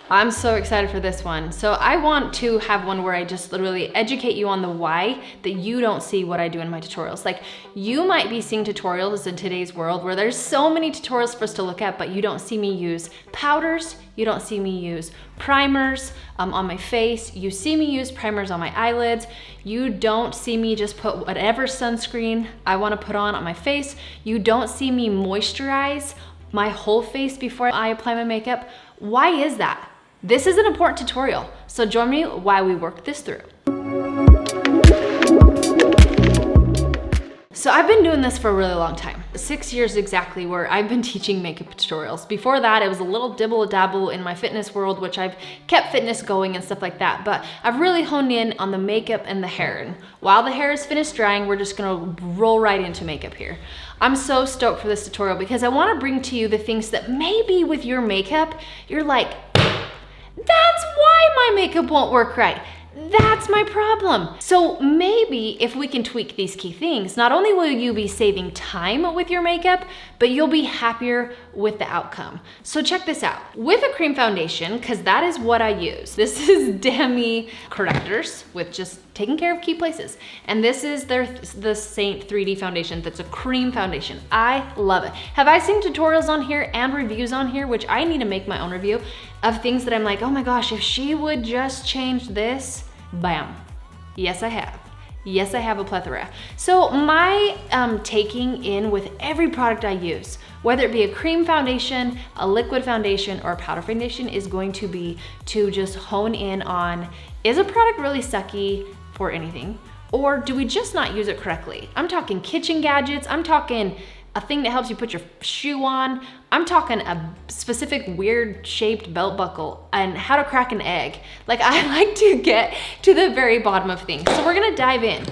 I'm so excited for this one. So I want to have one where I just literally educate you on the why that you don't see what I do in my tutorials. Like, you might be seeing tutorials in today's world where there's so many tutorials for us to look at, but you don't see me use powders, you don't see me use primers on my face, you see me use primers on my eyelids, you don't see me just put whatever sunscreen I want to put on my face, you don't see me moisturize my whole face before I apply my makeup. Why is that? This is an important tutorial, so join me while we work this through. So I've been doing this for a really long time, 6 years exactly, where I've been teaching makeup tutorials. Before that, it was a little dibble-dabble in my fitness world, which I've kept fitness going and stuff like that, but I've really honed in on the makeup and the hair. And while the hair is finished drying, we're just gonna roll right into makeup here. I'm so stoked for this tutorial because I wanna bring to you the things that maybe with your makeup, you're like, that's why my makeup won't work right. That's my problem. So maybe if we can tweak these key things, not only will you be saving time with your makeup, but you'll be happier with the outcome. So check this out. With a cream foundation, because that is what I use. This is Demi correctors with just taking care of key places. And this is the Seint 3D foundation that's a cream foundation. I love it. Have I seen tutorials on here and reviews on here, which I need to make my own review of things that I'm like, oh my gosh, if she would just change this, bam. Yes, I have. Yes, I have a plethora. So my taking in with every product I use, whether it be a cream foundation, a liquid foundation, or a powder foundation, is going to be to just hone in on, is a product really sucky for anything? Or do we just not use it correctly? I'm talking kitchen gadgets, I'm talking a thing that helps you put your shoe on, I'm talking a specific weird shaped belt buckle, and how to crack an egg. Like, I like to get to the very bottom of things. So we're gonna dive in.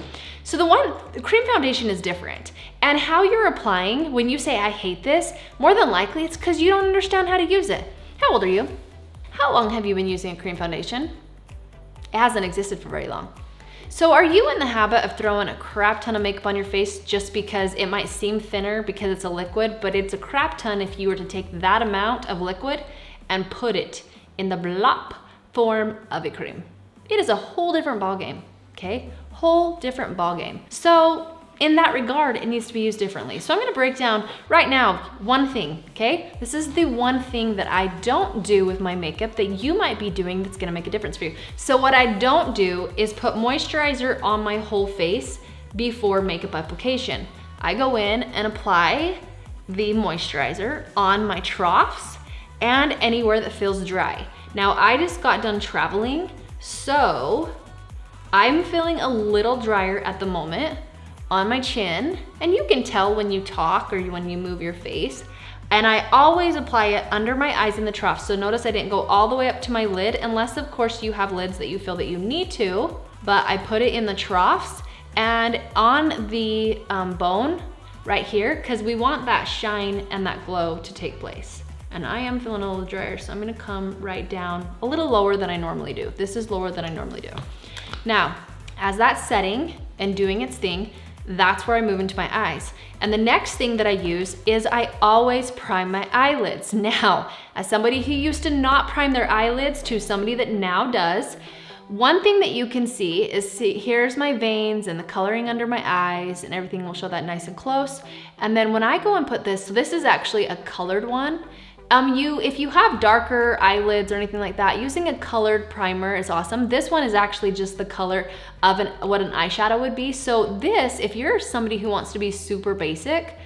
So the cream foundation is different. And how you're applying, when you say, I hate this, more than likely it's because you don't understand how to use it. How old are you? How long have you been using a cream foundation? It hasn't existed for very long. So are you in the habit of throwing a crap ton of makeup on your face just because it might seem thinner because it's a liquid, but it's a crap ton if you were to take that amount of liquid and put it in the blop form of a cream? It is a whole different ballgame, okay? Whole different ballgame. So in that regard, it needs to be used differently. So I'm gonna break down right now one thing, okay? This is the one thing that I don't do with my makeup that you might be doing that's gonna make a difference for you. So what I don't do is put moisturizer on my whole face before makeup application. I go in and apply the moisturizer on my troughs and anywhere that feels dry. Now, I just got done traveling, so I'm feeling a little drier at the moment on my chin, and you can tell when you talk or when you move your face. And I always apply it under my eyes in the trough. So notice I didn't go all the way up to my lid, unless of course you have lids that you feel that you need to, but I put it in the troughs and on the bone right here, because we want that shine and that glow to take place. And I am feeling a little drier, so I'm gonna come right down a little lower than I normally do. This is lower than I normally do. Now, as that's setting and doing its thing, that's where I move into my eyes. And the next thing that I use is I always prime my eyelids. Now, as somebody who used to not prime their eyelids to somebody that now does, one thing that you can see is, here's my veins and the coloring under my eyes, and everything will show that nice and close. And then when I go and put this, so this is actually a colored one. If you have darker eyelids or anything like that, using a colored primer is awesome. This one is actually just the color of what an eyeshadow would be. So this, if you're somebody who wants to be super basic,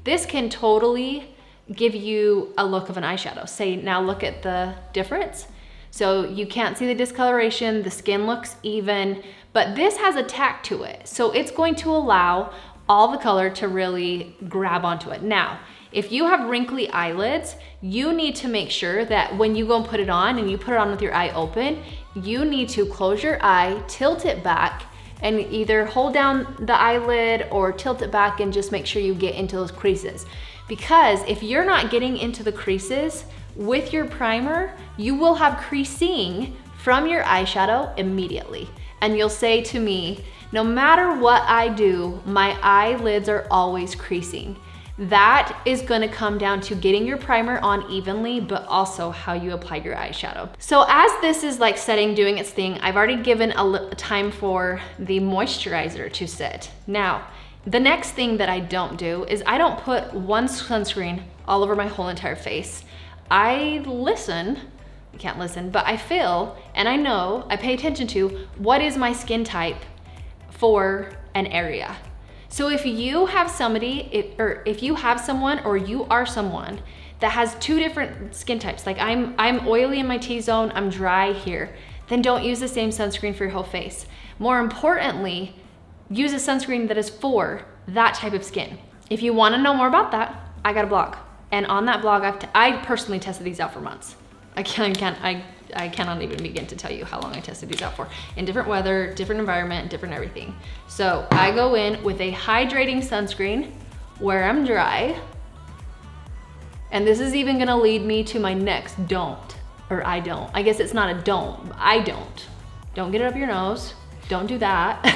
this can totally give you a look of an eyeshadow. Say, now look at the difference. So you can't see the discoloration, the skin looks even, but this has a tack to it. So it's going to allow all the color to really grab onto it. Now, if you have wrinkly eyelids, you need to make sure that when you go and put it on and you put it on with your eye open, you need to close your eye, tilt it back, and either hold down the eyelid or tilt it back and just make sure you get into those creases. Because if you're not getting into the creases with your primer, you will have creasing from your eyeshadow immediately. And you'll say to me, no matter what I do, my eyelids are always creasing. That is gonna come down to getting your primer on evenly, but also how you apply your eyeshadow. So as this is like setting, doing its thing, I've already given a time for the moisturizer to sit. Now, the next thing that I don't do is I don't put one sunscreen all over my whole entire face. I can't listen, but I feel, and I know, I pay attention to what is my skin type for an area. So if you have somebody, if you have someone, or you are someone that has two different skin types, like I'm oily in my T-zone, I'm dry here, then don't use the same sunscreen for your whole face. More importantly, use a sunscreen that is for that type of skin. If you wanna know more about that, I got a blog. And on that blog, I personally tested these out for months. I cannot even begin to tell you how long I tested these out for. In different weather, different environment, different everything. So I go in with a hydrating sunscreen where I'm dry. And this is even gonna lead me to my next don't, or I don't. I guess it's not a don't, I don't. Don't get it up your nose. Don't do that.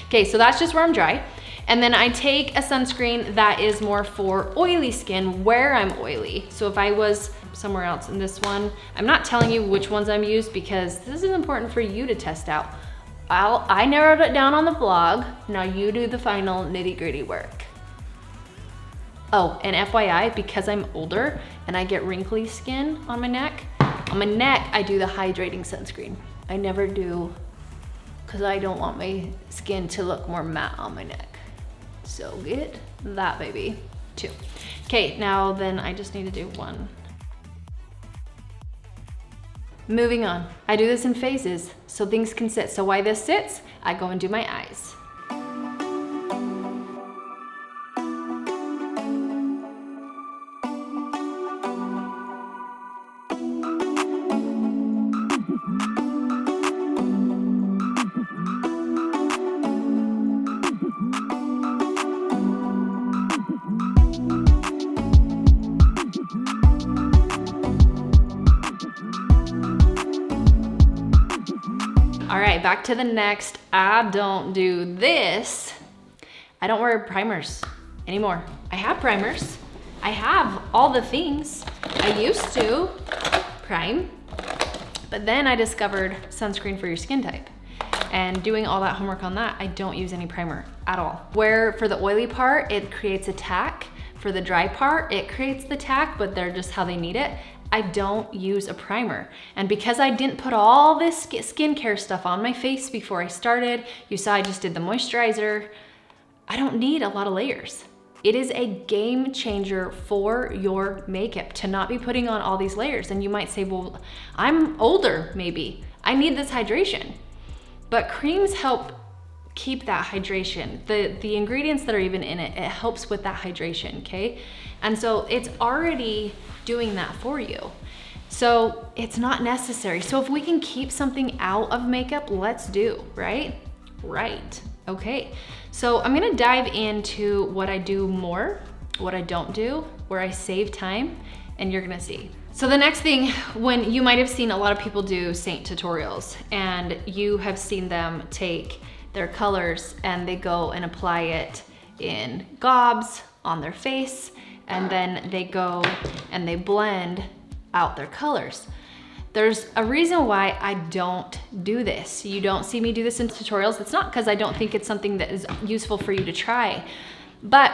Okay, so that's just where I'm dry. And then I take a sunscreen that is more for oily skin where I'm oily. So if I was somewhere else in this one, I'm not telling you which ones I'm used because this is important for you to test out. I narrowed it down on the blog. Now you do the final nitty-gritty work. Oh, and FYI, because I'm older and I get wrinkly skin on my neck, I do the hydrating sunscreen. I never do, because I don't want my skin to look more matte on my neck. So get that, baby. 2. Okay, now then I just need to do 1. Moving on. I do this in phases so things can sit. So while this sits, I go and do my eyes. All right, back to the next. I don't do this. I don't wear primers anymore. I have primers. I have all the things. I used to prime, but then I discovered sunscreen for your skin type. And doing all that homework on that, I don't use any primer at all. Where for the oily part, it creates a tack. For the dry part, it creates the tack, but they're just how they need it. I don't use a primer. And because I didn't put all this skincare stuff on my face before I started, you saw I just did the moisturizer, I don't need a lot of layers. It is a game changer for your makeup to not be putting on all these layers. And you might say, well, I'm older maybe. I need this hydration. But creams help keep that hydration. The ingredients that are even in it, it helps with that hydration, okay? And so it's already doing that for you. So it's not necessary. So if we can keep something out of makeup, let's do, right? Right, okay. So I'm gonna dive into what I do more, what I don't do, where I save time, and you're gonna see. So the next thing, when you might have seen a lot of people do Seint tutorials, and you have seen them take their colors and they go and apply it in gobs on their face, and then they go and they blend out their colors. There's a reason why I don't do this. You don't see me do this in tutorials. It's not because I don't think it's something that is useful for you to try. But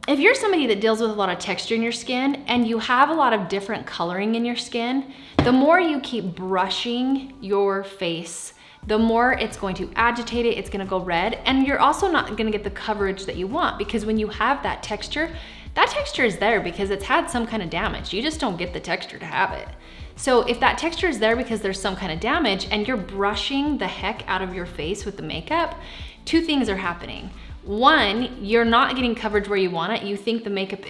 if you're somebody that deals with a lot of texture in your skin and you have a lot of different coloring in your skin, the more you keep brushing your face, the more it's going to agitate it, it's gonna go red, and you're also not gonna get the coverage that you want, because when you have that texture is there because it's had some kind of damage. You just don't get the texture to have it. So if that texture is there because there's some kind of damage and you're brushing the heck out of your face with the makeup, 2 things are happening. 1, you're not getting coverage where you want it. You think the makeup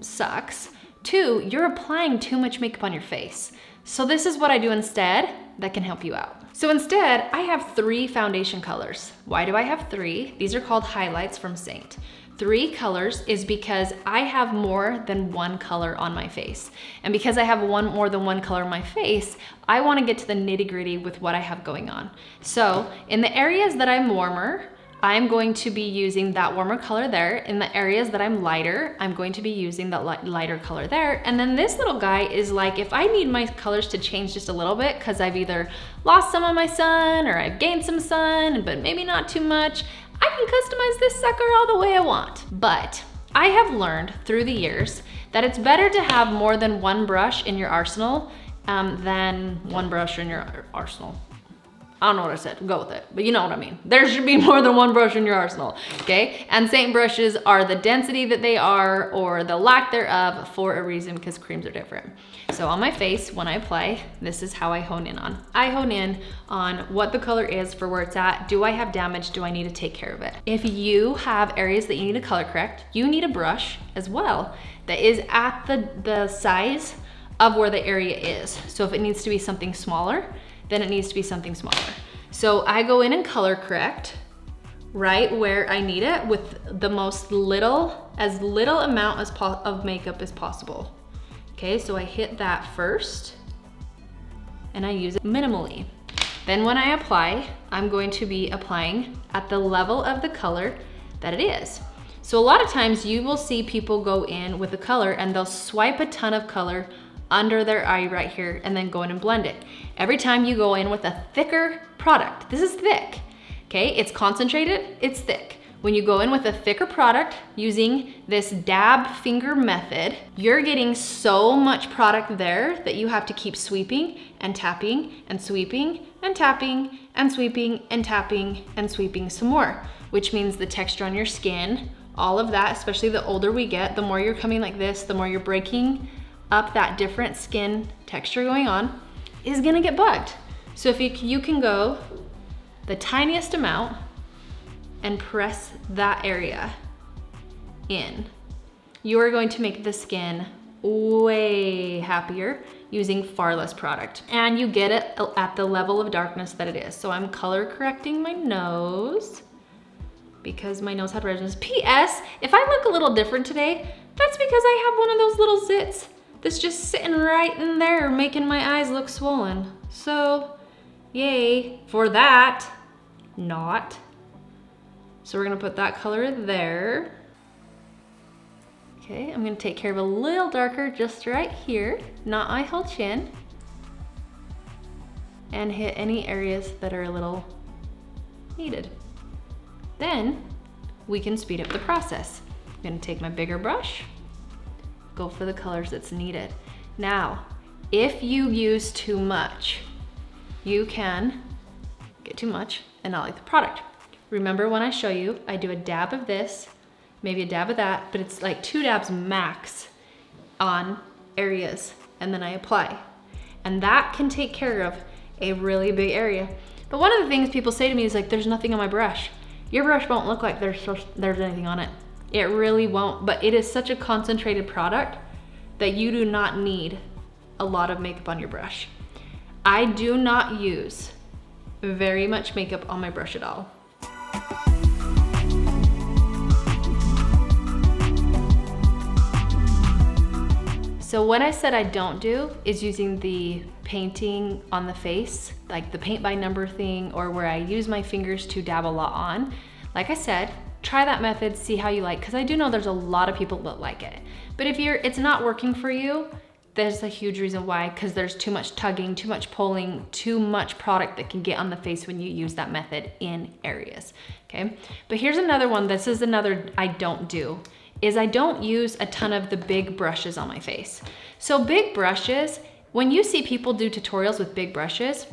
sucks. 2, you're applying too much makeup on your face. So this is what I do instead that can help you out. So instead, I have 3 foundation colors. Why do I have 3? These are called highlights from Seint. 3 colors is because I have more than 1 color on my face. And because I have more than one color on my face, I wanna get to the nitty-gritty with what I have going on. So in the areas that I'm warmer, I'm going to be using that warmer color there. In the areas that I'm lighter, I'm going to be using that lighter color there. And then this little guy is like, if I need my colors to change just a little bit, because I've either lost some of my sun or I've gained some sun, but maybe not too much, I can customize this sucker all the way I want. But I have learned through the years that it's better to have more than one brush in your arsenal than one brush in your arsenal. I don't know what I said, go with it, but you know what I mean. There should be more than one brush in your arsenal, okay? And Seint brushes are the density that they are, or the lack thereof, for a reason, because creams are different. So on my face, when I apply, this is how I hone in on. I hone in on what the color is for where it's at. Do I have damage? Do I need to take care of it? If you have areas that you need to color correct, you need a brush as well that is at the size of where the area is. So if it needs to be something smaller, then it needs to be something smaller. So I go in and color correct right where I need it with the as little amount of makeup as possible. Okay, so I hit that first and I use it minimally. Then when I apply, I'm going to be applying at the level of the color that it is. So a lot of times you will see people go in with a color and they'll swipe a ton of color under their eye right here and then go in and blend it. Every time you go in with a thicker product, this is thick, okay? It's concentrated, it's thick. When you go in with a thicker product using this dab finger method, you're getting so much product there that you have to keep sweeping and tapping and sweeping and tapping and sweeping and tapping and sweeping some more, which means the texture on your skin, all of that, especially the older we get, the more you're coming like this, the more you're breaking up that different skin texture going on, is gonna get bugged. So if you can go the tiniest amount and press that area in, you are going to make the skin way happier using far less product. And you get it at the level of darkness that it is. So I'm color correcting my nose because my nose had redness. P.S. If I look a little different today, that's because I have one of those little zits that's just sitting right in there making my eyes look swollen. So, yay for that, not. So we're gonna put that color there. Okay, I'm gonna take care of a little darker just right here, not eye hole chin, and hit any areas that are a little needed. Then we can speed up the process. I'm gonna take my bigger brush, go for the colors that's needed. Now, if you use too much, you can get too much and not like the product. Remember when I show you, I do a dab of this, maybe a dab of that, but it's like 2 dabs max on areas, and then I apply. And that can take care of a really big area. But one of the things people say to me is like, there's nothing on my brush. Your brush won't look like there's anything on it. It really won't, but it is such a concentrated product that you do not need a lot of makeup on your brush. I do not use very much makeup on my brush at all. So what I said I don't do is using the painting on the face, like the paint by number thing, or where I use my fingers to dab a lot on. Like I said, try that method, see how you like, because I do know there's a lot of people that like it. But if it's not working for you, there's a huge reason why, because there's too much tugging, too much pulling, too much product that can get on the face when you use that method in areas, okay? But here's another one, this is another I don't do, is I don't use a ton of the big brushes on my face. So big brushes, when you see people do tutorials with big brushes,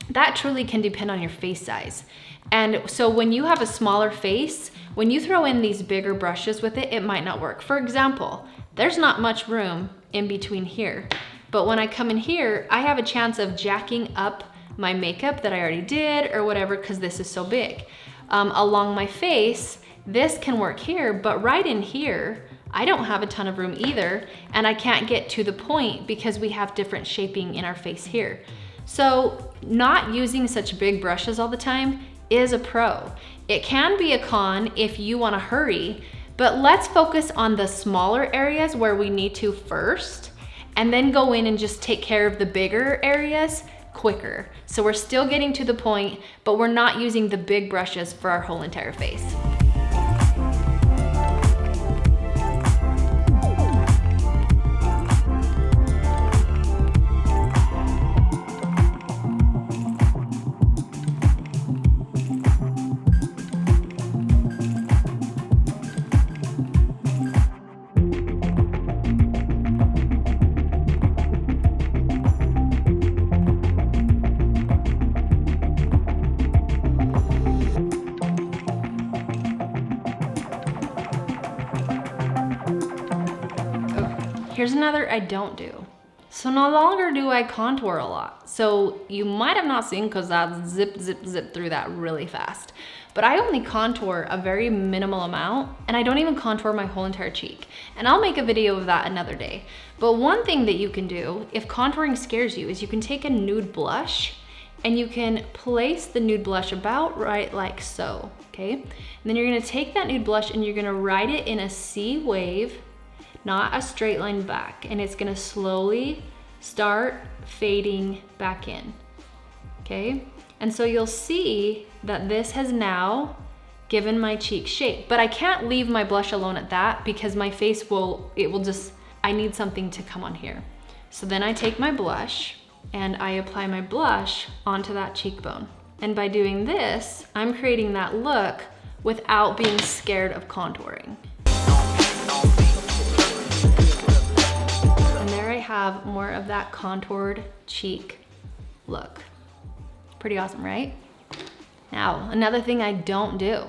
that truly can depend on your face size. And so when you have a smaller face, when you throw in these bigger brushes with it, it might not work. For example, there's not much room in between here. But when I come in here, I have a chance of jacking up my makeup that I already did or whatever, because this is so big. Along my face, this can work here, but right in here, I don't have a ton of room either, and I can't get to the point because we have different shaping in our face here. So not using such big brushes all the time is a pro. It can be a con if you wanna hurry, but let's focus on the smaller areas where we need to first, and then go in and just take care of the bigger areas quicker. So we're still getting to the point, but we're not using the big brushes for our whole entire face. Here's another I don't do. So no longer do I contour a lot. So you might have not seen because I zip through that really fast. But I only contour a very minimal amount, and I don't even contour my whole entire cheek. And I'll make a video of that another day. But one thing that you can do if contouring scares you is you can take a nude blush and you can place the nude blush about right like so, okay? And then you're gonna take that nude blush and you're gonna ride it in a C wave, not a straight line back, and it's gonna slowly start fading back in, okay? And so you'll see that this has now given my cheek shape, but I can't leave my blush alone at that because my face I need something to come on here. So then I take my blush and I apply my blush onto that cheekbone. And by doing this, I'm creating that look without being scared of contouring. And there I have more of that contoured cheek look. Pretty awesome, right? Now, another thing I don't do.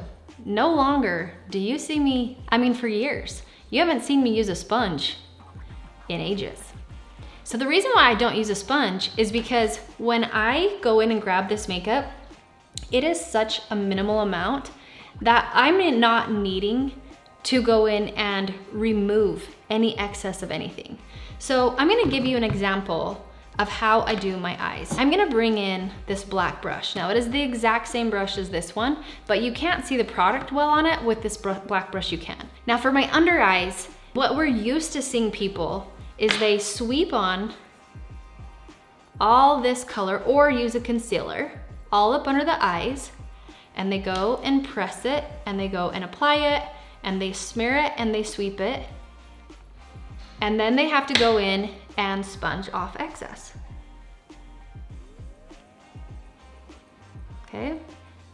No longer do you see me, for years, you haven't seen me use a sponge in ages. So the reason why I don't use a sponge is because when I go in and grab this makeup, it is such a minimal amount that I'm not needing to go in and remove any excess of anything. So I'm gonna give you an example of how I do my eyes. I'm gonna bring in this black brush. Now it is the exact same brush as this one, but you can't see the product well on it. With this black brush you can. Now for my under eyes, what we're used to seeing people is they sweep on all this color or use a concealer all up under the eyes, and they go and press it, and they go and apply it, and they smear it, and they sweep it, and then they have to go in and sponge off excess. Okay,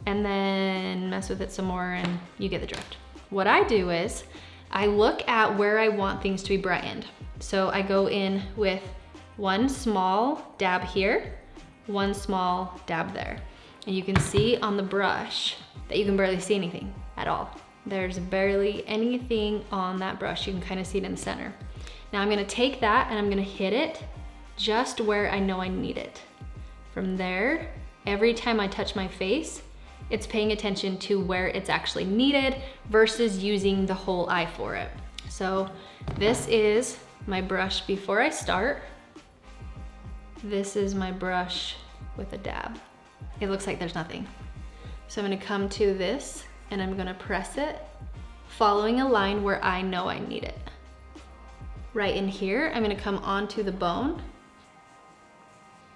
and then mess with it some more and you get the drift. What I do is I look at where I want things to be brightened. So I go in with one small dab here, one small dab there. And you can see on the brush that you can barely see anything at all. There's barely anything on that brush. You can kind of see it in the center. Now I'm gonna take that and I'm gonna hit it just where I know I need it. From there, every time I touch my face, it's paying attention to where it's actually needed versus using the whole eye for it. So this is my brush before I start. This is my brush with a dab. It looks like there's nothing. So I'm gonna come to this and I'm gonna press it, following a line where I know I need it. Right in here, I'm gonna come onto the bone,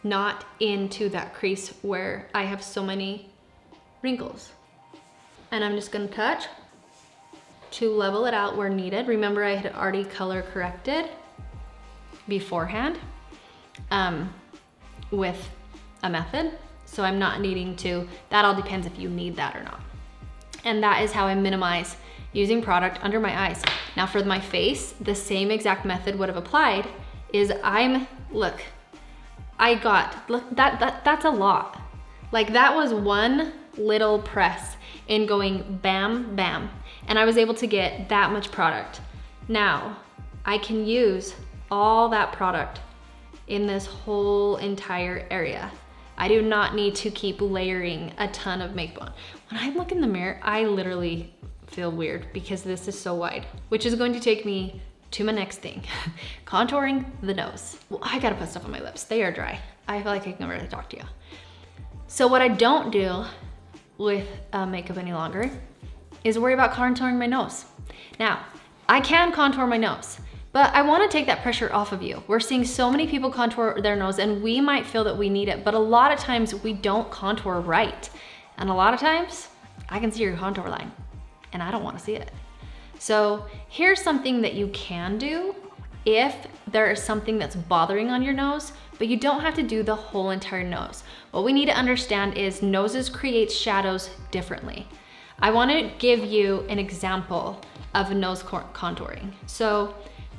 not into that crease where I have so many wrinkles. And I'm just gonna touch to level it out where needed. Remember, I had already color corrected beforehand with a method. So I'm not needing to, that all depends if you need that or not. And that is how I minimize using product under my eyes. Now for my face, the same exact method would have applied is look, that's a lot. Like that was one little press in going bam, bam. And I was able to get that much product. Now I can use all that product in this whole entire area. I do not need to keep layering a ton of makeup on. When I look in the mirror, I literally feel weird because this is so wide, which is going to take me to my next thing, contouring the nose. Well, I gotta put stuff on my lips. They are dry. I feel like I can really talk to you. So what I don't do with makeup any longer is worry about contouring my nose. Now, I can contour my nose, But I wanna take that pressure off of you. We're seeing so many people contour their nose and we might feel that we need it, but a lot of times we don't contour right. And a lot of times, I can see your contour line and I don't wanna see it. So here's something that you can do if there is something that's bothering on your nose, but you don't have to do the whole entire nose. What we need to understand is noses create shadows differently. I wanna give you an example of nose contouring. So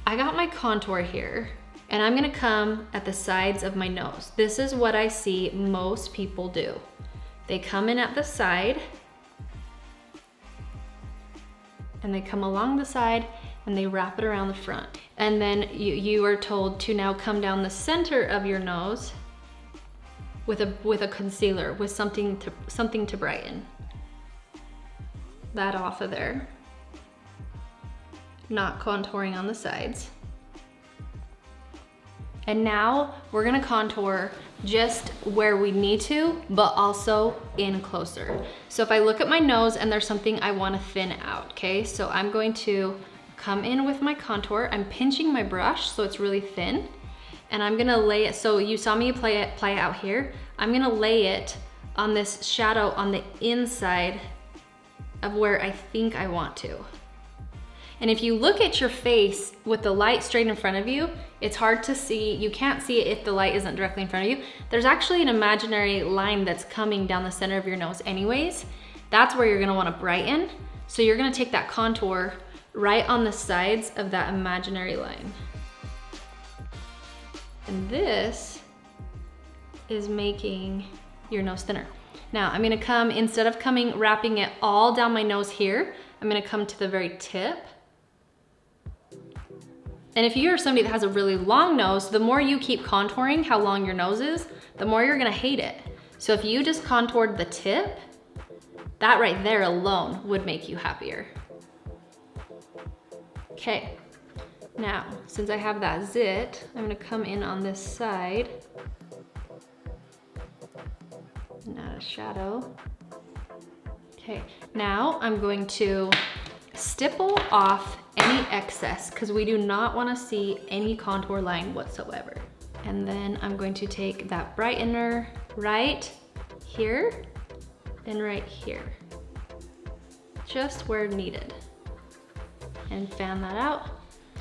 I got my contour here and I'm gonna come at the sides of my nose. This is what I see most people do. They come in at the side and they come along the side and they wrap it around the front. And then you are told to now come down the center of your nose with a concealer, with something to brighten that off of there. Not contouring on the sides. And now we're gonna contour just where we need to, but also in closer. So if I look at my nose and there's something I wanna thin out, okay? So I'm going to come in with my contour. I'm pinching my brush so it's really thin. And I'm gonna lay it, so you saw me play it out here. I'm gonna lay it on this shadow on the inside of where I think I want to. And if you look at your face with the light straight in front of you, it's hard to see. You can't see it if the light isn't directly in front of you. There's actually an imaginary line that's coming down the center of your nose anyways. That's where you're gonna wanna brighten. So you're gonna take that contour right on the sides of that imaginary line. And this is making your nose thinner. Now I'm gonna come, instead of wrapping it all down my nose here, I'm gonna come to the very tip. And if you're somebody that has a really long nose, the more you keep contouring how long your nose is, the more you're gonna hate it. So if you just contoured the tip, that right there alone would make you happier. Okay, now, since I have that zit, I'm gonna come in on this side and add a shadow. Okay, now I'm going to stipple off any excess because we do not want to see any contour line whatsoever. And then I'm going to take that brightener right here and right here, just where needed, and fan that out.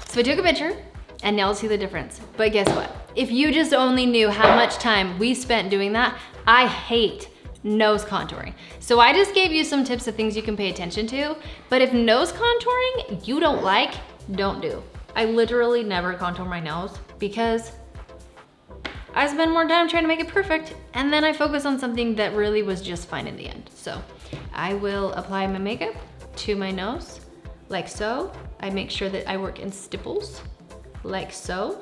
So I took a picture and now you'll see the difference. But guess what? If you just only knew how much time we spent doing that, I hate nose contouring. So I just gave you some tips of things you can pay attention to, but if nose contouring you don't like, don't do. I literally never contour my nose because I spend more time trying to make it perfect and then I focus on something that really was just fine in the end. So I will apply my makeup to my nose like so. I make sure that I work in stipples like so,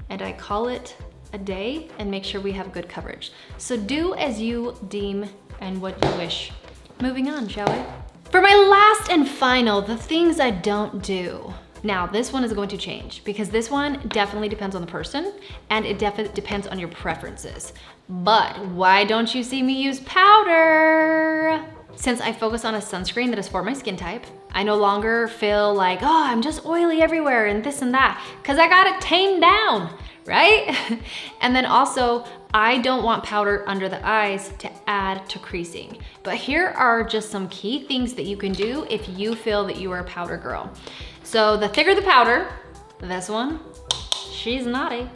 and I call it a day and make sure we have good coverage. So do as you deem and what you wish. Moving on, shall we? For my last and final, the things I don't do. Now, this one is going to change because this one definitely depends on the person and it definitely depends on your preferences. But why don't you see me use powder? Since I focus on a sunscreen that is for my skin type, I no longer feel like, oh, I'm just oily everywhere and this and that, because I got it tamed down, right? And then also, I don't want powder under the eyes to add to creasing. But here are just some key things that you can do if you feel that you are a powder girl. So the thicker the powder, this one, she's naughty,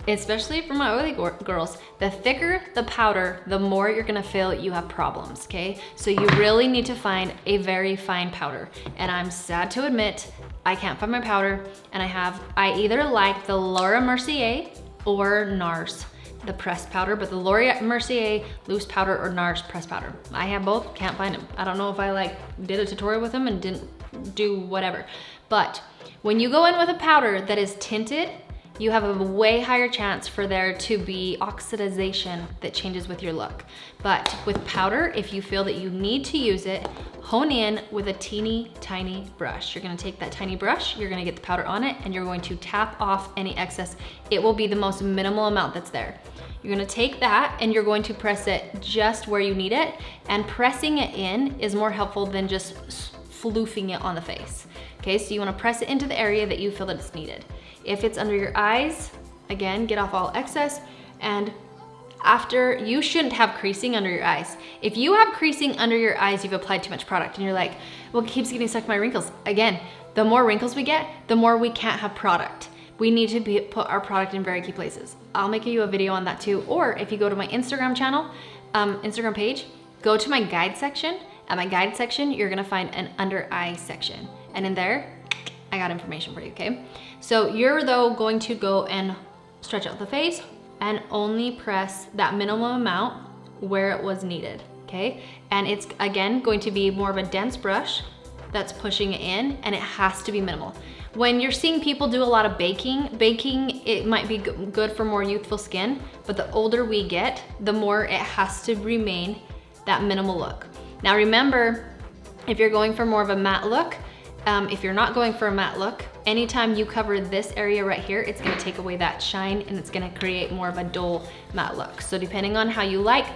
especially for my oily girls. The thicker the powder, the more you're gonna feel you have problems, okay? So you really need to find a very fine powder. And I'm sad to admit, I can't find my powder, and I either like the Laura Mercier or NARS, the pressed powder, but the Laura Mercier loose powder or NARS pressed powder. I have both, can't find them. I don't know if I did a tutorial with them and didn't do whatever. But when you go in with a powder that is tinted, you have a way higher chance for there to be oxidization that changes with your look. But with powder, if you feel that you need to use it, hone in with a teeny tiny brush. You're gonna take that tiny brush, you're gonna get the powder on it, and you're going to tap off any excess. It will be the most minimal amount that's there. You're gonna take that and you're going to press it just where you need it, and pressing it in is more helpful than just floofing it on the face. Okay, so you wanna press it into the area that you feel that it's needed. If it's under your eyes, again, get off all excess. And after, you shouldn't have creasing under your eyes. If you have creasing under your eyes, you've applied too much product and you're like, well, it keeps getting stuck in my wrinkles. Again, the more wrinkles we get, the more we can't have product. We need to put our product in very key places. I'll make you a video on that too. Or if you go to my Instagram channel, Instagram page, go to my guide section. At my guide section, you're gonna find an under eye section. And in there, I got information for you, okay? So you're though going to go and stretch out the face and only press that minimum amount where it was needed, okay? And it's, again, going to be more of a dense brush that's pushing it in, and it has to be minimal. When you're seeing people do a lot of baking, it might be good for more youthful skin, but the older we get, the more it has to remain that minimal look. Now remember, if you're going for more of a matte look, if you're not going for a matte look, anytime you cover this area right here, it's gonna take away that shine and it's gonna create more of a dull matte look. So depending on how you like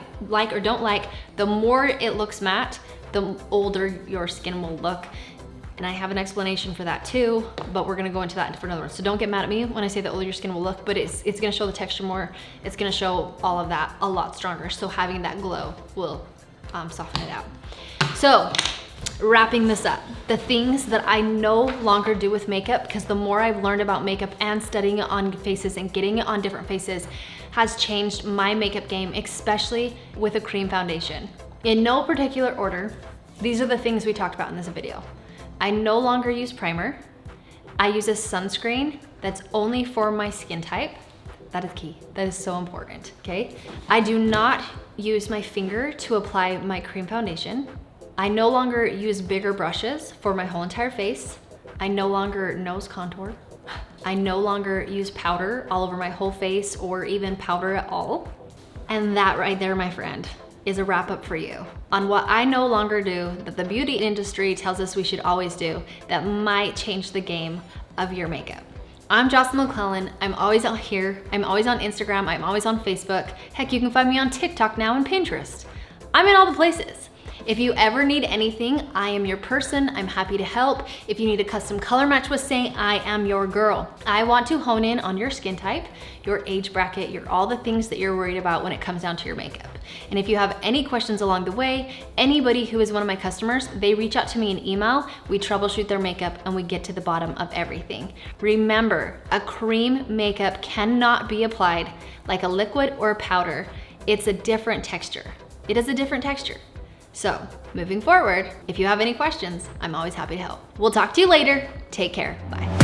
or don't like, the more it looks matte, the older your skin will look. And I have an explanation for that too, but we're gonna go into that for another one. So don't get mad at me when I say the older your skin will look, but it's gonna show the texture more. It's gonna show all of that a lot stronger. So having that glow will soften it out. So wrapping this up, the things that I no longer do with makeup, because the more I've learned about makeup and studying it on faces and getting it on different faces has changed my makeup game, especially with a cream foundation. In no particular order, these are the things we talked about in this video. I no longer use primer. I use a sunscreen that's only for my skin type. That is key. That is so important, okay? I do not use my finger to apply my cream foundation. I no longer use bigger brushes for my whole entire face. I no longer nose contour. I no longer use powder all over my whole face or even powder at all. And that right there, my friend, is a wrap up for you on what I no longer do that the beauty industry tells us we should always do that might change the game of your makeup. I'm Jocelyn McClellan. I'm always out here. I'm always on Instagram. I'm always on Facebook. Heck, you can find me on TikTok now and Pinterest. I'm in all the places. If you ever need anything, I am your person. I'm happy to help. If you need a custom color match with Seint, I am your girl. I want to hone in on your skin type, your age bracket, all the things that you're worried about when it comes down to your makeup. And if you have any questions along the way, anybody who is one of my customers, they reach out to me in email, we troubleshoot their makeup and we get to the bottom of everything. Remember, a cream makeup cannot be applied like a liquid or a powder. It's a different texture. It is a different texture. So moving forward, if you have any questions, I'm always happy to help. We'll talk to you later. Take care. Bye.